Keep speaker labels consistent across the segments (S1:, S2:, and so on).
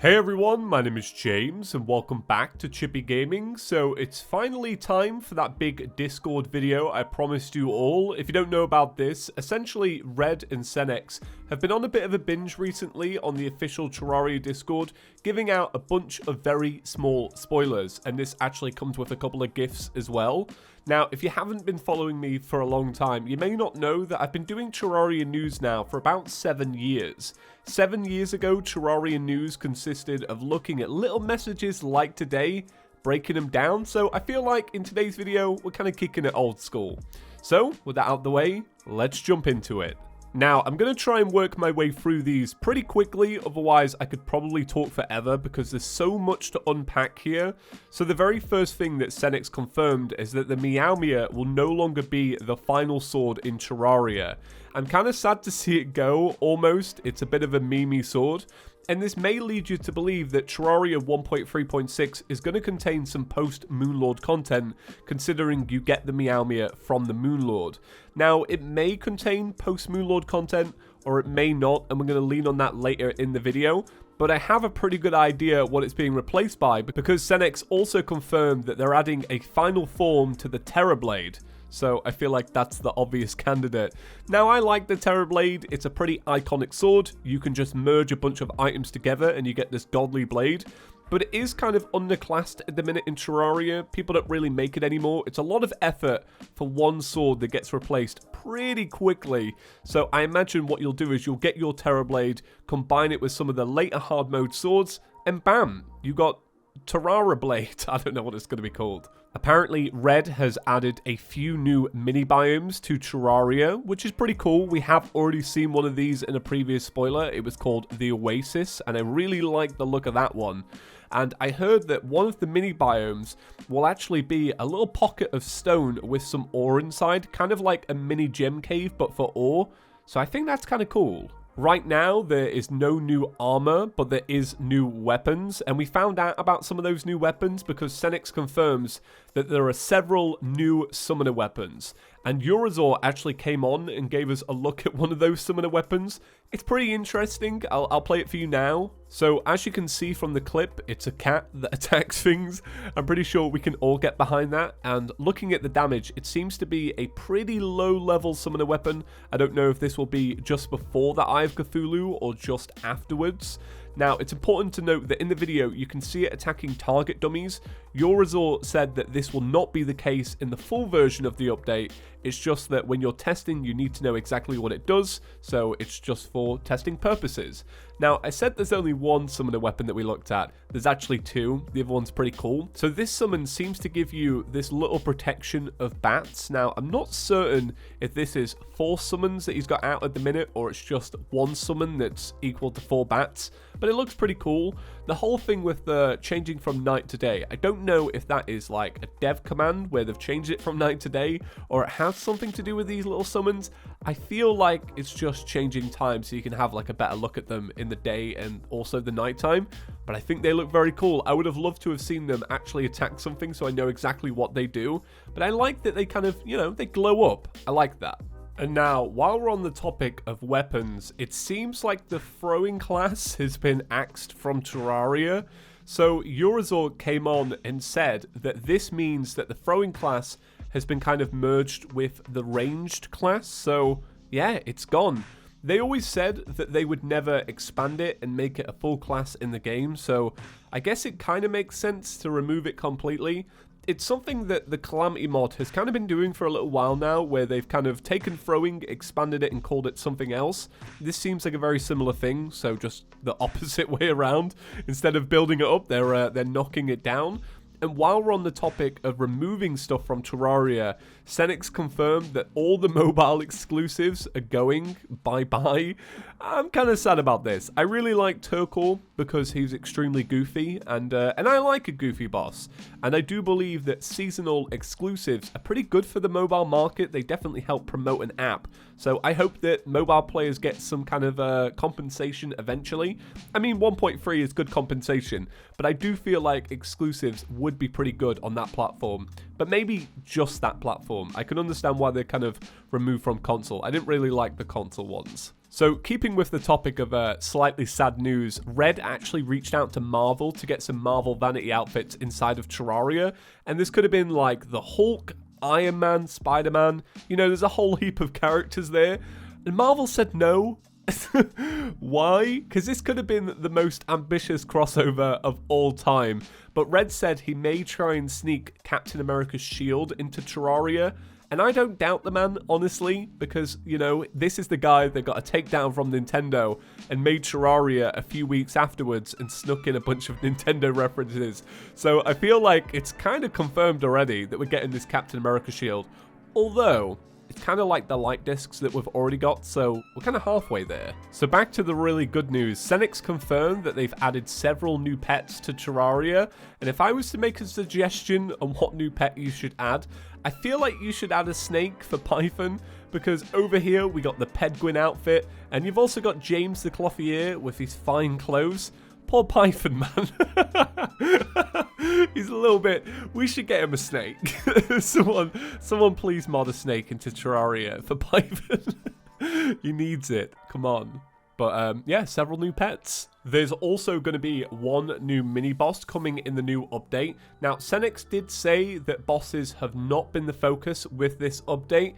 S1: Hey everyone, my name is James and welcome back to ChippyGaming. So it's finally time for that big Discord video I promised you all. If you don't know about this, essentially Red and Senex have been on a bit of a binge recently on the official Terraria Discord, giving out a bunch of very small spoilers, and this actually comes with a couple of gifts as well. Now, if you haven't been following me for a long time, you may not know that I've been doing Terraria news now for about 7 years. 7 years ago, Terraria news consisted of looking at little messages like today, breaking them down, so I feel like in today's video, we're kind of kicking it old school. So, with that out of the way, let's jump into it. Now, I'm going to try and work my way through these pretty quickly, otherwise I could probably talk forever because there's so much to unpack here. So the very first thing that Senex confirmed is that the Meowmia will no longer be the final sword in Terraria. I'm kind of sad to see it go, almost. It's a bit of a meme-y sword. And this may lead you to believe that Terraria 1.3.6 is going to contain some post-Moonlord content, considering you get the Meowmia from the Moonlord. Now, it may contain post-Moonlord content, or it may not, and we're going to lean on that later in the video. But I have a pretty good idea what it's being replaced by, because Senex also confirmed that they're adding a final form to the Terrorblade. So I feel like that's the obvious candidate. Now, I like the Terrorblade. It's a pretty iconic sword. You can just merge a bunch of items together and you get this godly blade. But it is kind of underclassed at the minute in Terraria. People don't really make it anymore. It's a lot of effort for one sword that gets replaced pretty quickly. So I imagine what you'll do is you'll get your Terrorblade, combine it with some of the later hard mode swords, and bam, you got Terraria Blade. I don't know what it's going to be called. Apparently, Red has added a few new mini biomes to Terraria, which is pretty cool. We have already seen one of these in a previous spoiler. It was called the Oasis, and I really like the look of that one. And I heard that one of the mini biomes will actually be a little pocket of stone with some ore inside, kind of like a mini gem cave, but for ore. So I think that's kind of cool. Right now, there is no new armor, but there is new weapons, and we found out about some of those new weapons because Senex confirms that there are several new summoner weapons, and Eurazor actually came on and gave us a look at one of those summoner weapons. It's pretty interesting. I'll play it for you now. So, as you can see from the clip, it's a cat that attacks things. I'm pretty sure we can all get behind that, and looking at the damage, it seems to be a pretty low-level summoner weapon. I don't know if this will be just before the Eye of Cthulhu or just afterwards. Now, it's important to note that in the video, you can see it attacking target dummies. Eurazor said that this will not be the case in the full version of the update. It's just that when you're testing, you need to know exactly what it does, so it's just for testing purposes. Now, I said there's only one summoner weapon that we looked at. There's actually two. The other one's pretty cool. So this summon seems to give you this little protection of bats. Now, I'm not certain if this is 4 summons that he's got out at the minute, or it's just 1 summon that's equal to 4 bats, but it looks pretty cool. The whole thing with the changing from night to day, I don't know if that is like a dev command where they've changed it from night to day, or it has something to do with these little summons. I feel like it's just changing time so you can have like a better look at them in the day and also the nighttime, but I think they look very cool. I would have loved to have seen them actually attack something so I know exactly what they do, but I like that they kind of, you know, they glow up. I like that. And now, while we're on the topic of weapons, it seems like the throwing class has been axed from Terraria. So Eurazor came on and said that this means that the throwing class has been kind of merged with the ranged class. So yeah, it's gone. They always said that they would never expand it and make it a full class in the game. So I guess it kind of makes sense to remove it completely. It's something that the Calamity mod has kind of been doing for a little while now, where they've kind of taken throwing, expanded it, and called it something else. This seems like a very similar thing, so just the opposite way around. Instead of building it up, they're knocking it down. And while we're on the topic of removing stuff from Terraria, Senex confirmed that all the mobile exclusives are going bye-bye. I'm kind of sad about this. I really like Turkle because he's extremely goofy, and I like a goofy boss. And I do believe that seasonal exclusives are pretty good for the mobile market. They definitely help promote an app. So I hope that mobile players get some kind of compensation eventually. I mean, 1.3 is good compensation, but I do feel like exclusives would be pretty good on that platform. But maybe just that platform. I can understand why they're kind of removed from console. I didn't really like the console ones. So, keeping with the topic of slightly sad news, Red actually reached out to Marvel to get some Marvel Vanity outfits inside of Terraria, and this could have been like the Hulk, Iron Man, Spider-Man, you know, there's a whole heap of characters there, and Marvel said no. Why? Because this could have been the most ambitious crossover of all time, but Red said he may try and sneak Captain America's shield into Terraria. And I don't doubt the man, honestly, because, you know, this is the guy that got a takedown from Nintendo and made Terraria a few weeks afterwards and snuck in a bunch of Nintendo references. So I feel like it's kind of confirmed already that we're getting this Captain America shield. Although, it's kind of like the light discs that we've already got, so we're kind of halfway there. So back to the really good news. Senix confirmed that they've added several new pets to Terraria, and if I was to make a suggestion on what new pet you should add, I feel like you should add a snake for Python, because over here we got the Pedguin outfit, and you've also got James the Clothier with his fine clothes. Poor Python, man. He's a little bit... We should get him a snake. Someone please mod a snake into Terraria for Python. He needs it. Come on. But yeah, several new pets. There's also going to be one new mini-boss coming in the new update. Now, Senix did say that bosses have not been the focus with this update,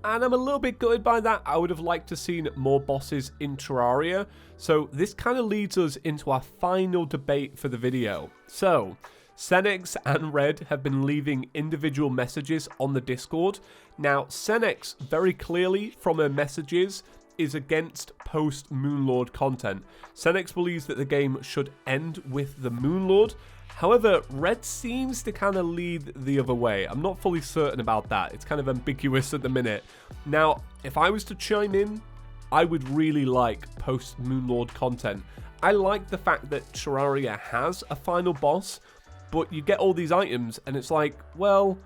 S1: and I'm a little bit gutted by that. I would have liked to seen more bosses in Terraria. So this kind of leads us into our final debate for the video. So, Senix and Red have been leaving individual messages on the Discord. Now, Senix, very clearly from her messages, is against post-Moonlord content. Senix believes that the game should end with the Moonlord. However, Red seems to kind of lead the other way. I'm not fully certain about that. It's kind of ambiguous at the minute. Now, if I was to chime in, I would really like post-Moonlord content. I like the fact that Terraria has a final boss, but you get all these items and it's like, well,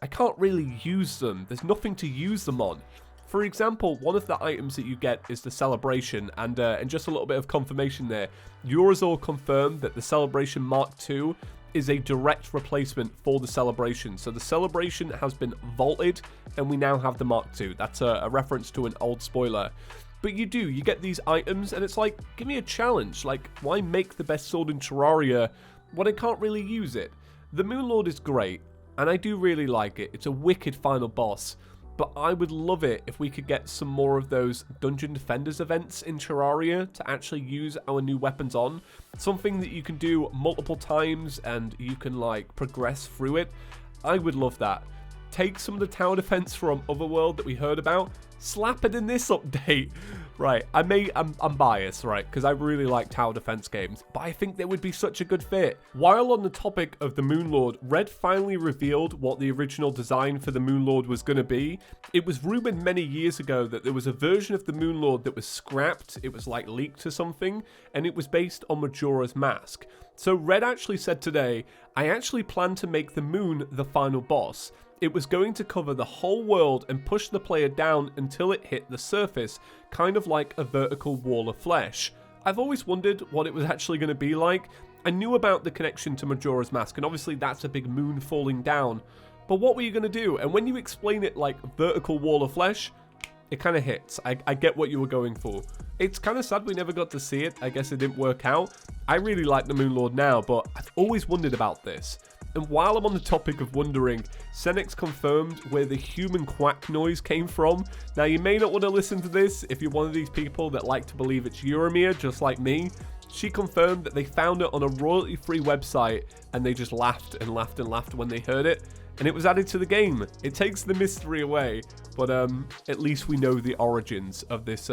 S1: I can't really use them. There's nothing to use them on. For example, one of the items that you get is the Celebration, and just a little bit of confirmation there. Eurazor confirmed that the Celebration Mark II is a direct replacement for the Celebration. So the Celebration has been vaulted, and we now have the Mark II. That's a reference to an old spoiler. But you get these items, and it's like, give me a challenge. Like, why make the best sword in Terraria when I can't really use it? The Moonlord is great, and I do really like it. It's a wicked final boss. But I would love it if we could get some more of those Dungeon Defenders events in Terraria to actually use our new weapons on. Something that you can do multiple times and you can like progress through it. I would love that. Take some of the tower defense from Otherworld that we heard about, slap it in this update. Right, I'm biased, right, because I really like tower defense games, but I think they would be such a good fit. While on the topic of the Moonlord, Red finally revealed what the original design for the Moonlord was going to be. It was rumored many years ago that there was a version of the Moonlord that was scrapped, it was like leaked to something, and it was based on Majora's Mask. So Red actually said today, I actually plan to make the moon the final boss. It was going to cover the whole world and push the player down until it hit the surface, kind of like a vertical wall of flesh. I've always wondered what it was actually going to be like. I knew about the connection to Majora's Mask, and obviously that's a big moon falling down. But what were you going to do? And when you explain it like vertical wall of flesh, it kind of hits. I get what you were going for. It's kind of sad we never got to see it. I guess it didn't work out. I really like the Moonlord now, but I've always wondered about this. And while I'm on the topic of wondering, Senix confirmed where the human quack noise came from. Now, you may not want to listen to this if you're one of these people that like to believe it's Euromir, just like me. She confirmed that they found it on a royalty-free website, and they just laughed and laughed and laughed when they heard it. And it was added to the game. It takes the mystery away, but at least we know the origins of this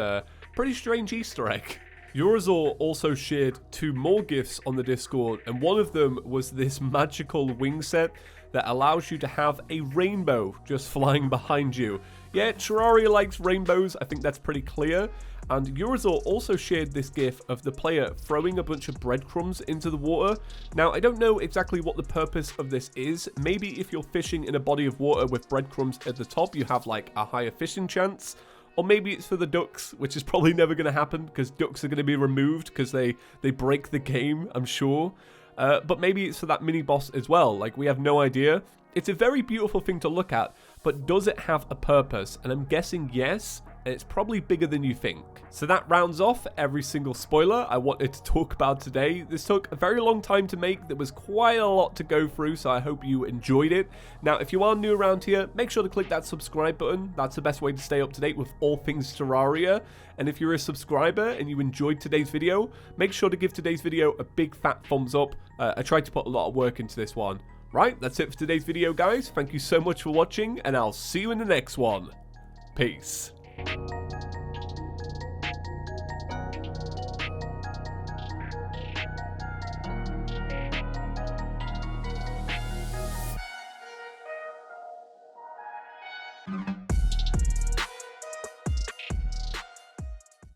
S1: pretty strange Easter egg. Eurazor also shared 2 more gifts on the Discord, and one of them was this magical wing set that allows you to have a rainbow just flying behind you. Yeah, Terraria likes rainbows, I think that's pretty clear. And Eurazor also shared this gif of the player throwing a bunch of breadcrumbs into the water. Now, I don't know exactly what the purpose of this is. Maybe if you're fishing in a body of water with breadcrumbs at the top, you have like a higher fishing chance. Or maybe it's for the ducks, which is probably never going to happen because ducks are going to be removed because they break the game, I'm sure. But maybe it's for that mini-boss as well. Like, we have no idea. It's a very beautiful thing to look at, but does it have a purpose? And I'm guessing yes. and it's probably bigger than you think. So that rounds off every single spoiler I wanted to talk about today. This took a very long time to make. There was quite a lot to go through, so I hope you enjoyed it. Now, if you are new around here, make sure to click that subscribe button. That's the best way to stay up to date with all things Terraria. And if you're a subscriber and you enjoyed today's video, make sure to give today's video a big fat thumbs up. I tried to put a lot of work into this one. Right, that's it for today's video, guys. Thank you so much for watching, and I'll see you in the next one. Peace.